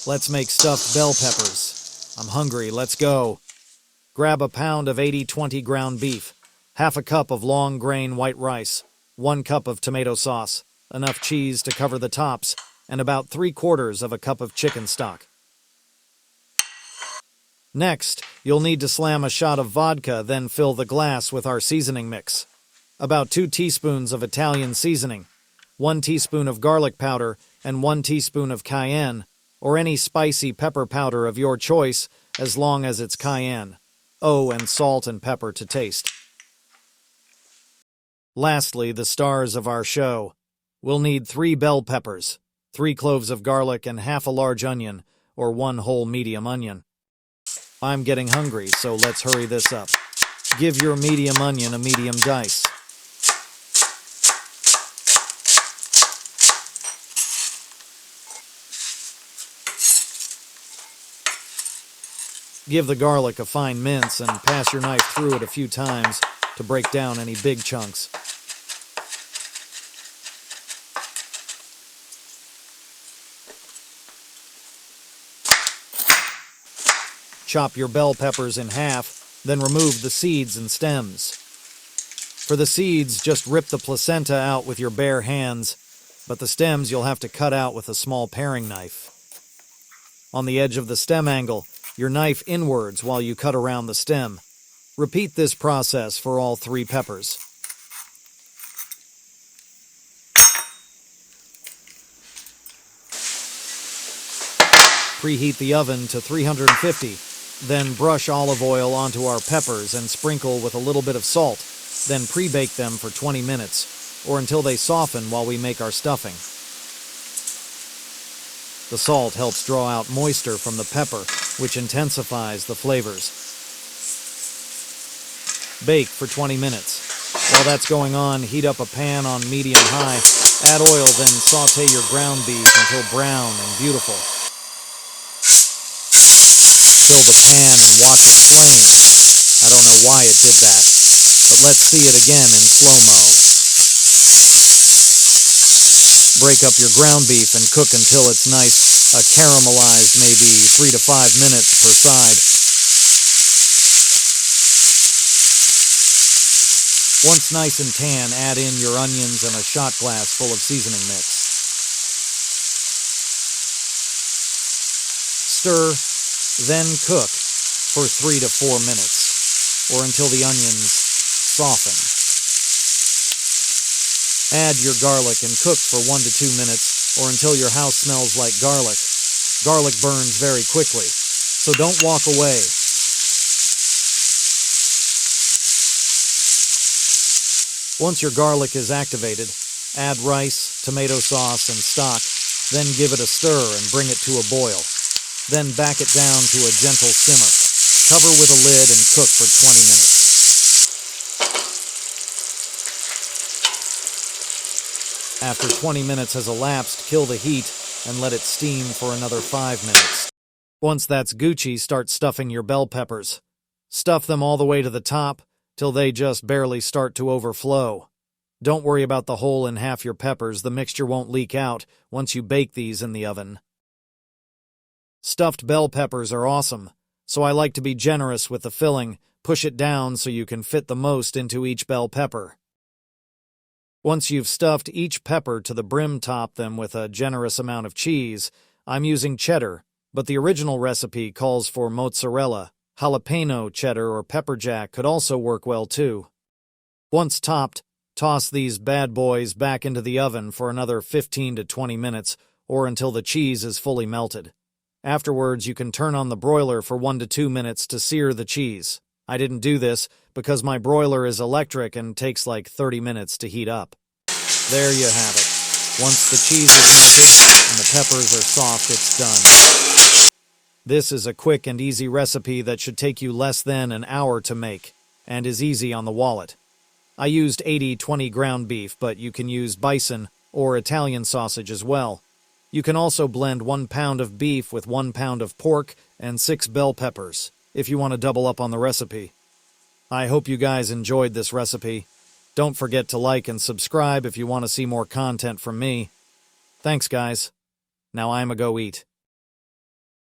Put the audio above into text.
Let's make stuffed bell peppers. I'm hungry, let's go. Grab a pound of 80/20 ground beef, half a cup of long grain white rice, 1 cup of tomato sauce, enough cheese to cover the tops, and about 3/4 of a cup of chicken stock. Next, you'll need to slam a shot of vodka, then fill the glass with our seasoning mix. About 2 teaspoons of Italian seasoning, 1 teaspoon of garlic powder, and 1 teaspoon of cayenne, or any spicy pepper powder of your choice, as long as it's cayenne. Oh, and salt and pepper to taste. Lastly, the stars of our show. We'll need 3 bell peppers, 3 cloves of garlic, and half a large onion, or 1 whole medium onion. I'm getting hungry, so let's hurry this up. Give your medium onion a medium dice. Give the garlic a fine mince and pass your knife through it a few times to break down any big chunks. Chop your bell peppers in half, then remove the seeds and stems. For the seeds, just rip the placenta out with your bare hands, but the stems you'll have to cut out with a small paring knife. On the edge of the stem angle, your knife inwards while you cut around the stem. Repeat this process for all 3 peppers. Preheat the oven to 350. Then brush olive oil onto our peppers and sprinkle with a little bit of salt. Then pre-bake them for 20 minutes, or until they soften while we make our stuffing. The salt helps draw out moisture from the pepper, which intensifies the flavors. Bake for 20 minutes. While that's going on, heat up a pan on medium-high. Add oil, then saute your ground beef until brown and beautiful. Fill the pan and watch it flame. I don't know why it did that, but let's see it again in slow-mo. Break up your ground beef and cook until it's nice, caramelized, maybe 3 to 5 minutes per side. Once nice and tan, add in your onions and a shot glass full of seasoning mix. Stir, then cook for 3 to 4 minutes, or until the onions soften. Add your garlic and cook for 1 to 2 minutes, or until your house smells like garlic. Garlic burns very quickly, so don't walk away. Once your garlic is activated, add rice, tomato sauce, and stock, then give it a stir and bring it to a boil. Then back it down to a gentle simmer. Cover with a lid and cook for 20 minutes. After 20 minutes has elapsed, kill the heat and let it steam for another 5 minutes. Once that's Gucci, start stuffing your bell peppers. Stuff them all the way to the top till they just barely start to overflow. Don't worry about the hole in half your peppers, the mixture won't leak out once you bake these in the oven. Stuffed bell peppers are awesome, so I like to be generous with the filling, push it down so you can fit the most into each bell pepper. Once you've stuffed each pepper to the brim, top them with a generous amount of cheese. I'm using cheddar, but the original recipe calls for mozzarella. Jalapeno cheddar or pepper jack could also work well too. Once topped, toss these bad boys back into the oven for another 15 to 20 minutes, or until the cheese is fully melted. Afterwards, you can turn on the broiler for 1 to 2 minutes to sear the cheese. I didn't do this because my broiler is electric and takes like 30 minutes to heat up. There you have it. Once the cheese is melted and the peppers are soft, it's done. This is a quick and easy recipe that should take you less than an hour to make, and is easy on the wallet. I used 80/20 ground beef, but you can use bison or Italian sausage as well. You can also blend 1 pound of beef with 1 pound of pork and 6 bell peppers, if you want to double up on the recipe. I hope you guys enjoyed this recipe. Don't forget to like and subscribe if you want to see more content from me. Thanks, guys. Now I'm a go eat.